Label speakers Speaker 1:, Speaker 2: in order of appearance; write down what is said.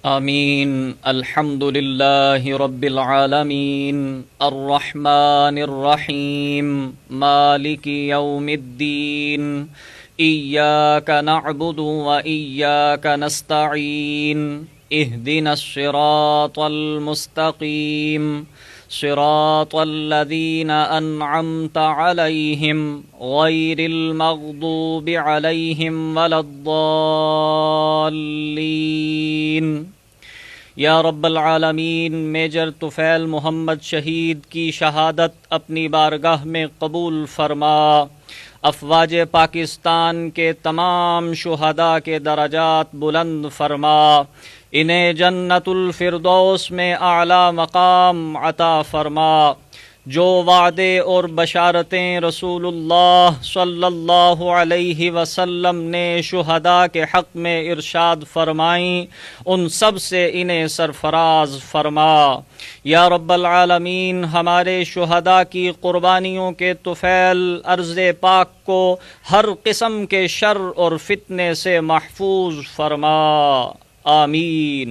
Speaker 1: आमीन। अल्हम्दुलिल्लाहि रब्बिल आलमीन अर्रहमानिर रहीम मालिकि यौमिद्दीन इय्याका नअबुदु व इय्याका नस्तईन इहदिनस सिरातल मुस्तकीम सिरातल लज़ीना अनअमता अलैहिम गैरिल मग़दूबि अलैहिम वलद्दाल्लीन। या रब्बल आलमीन, मेजर طفيل محمد शहीद की शहादत अपनी बारगाह में कबूल फरमा। अफवाज पाकिस्तान के तमाम शुहदा के दरजात बुलंद फरमा। इन्हें जन्नतुल फिरदौस में आला मकाम अता फरमा। जो वादे और बशारतें रसूलुल्लाह सल्लल्लाहु अलैहि वसल्लम ने शुहदा के हक़ में इरशाद फरमाईं, उन सब से इन्हें सरफराज फरमा। या रब्बल आलमीन, हमारे शुहदा की क़ुरबानियों के तुफ़ैल अर्ज़े पाक को हर किस्म के शर और फितने से महफूज फरमा। आमीन।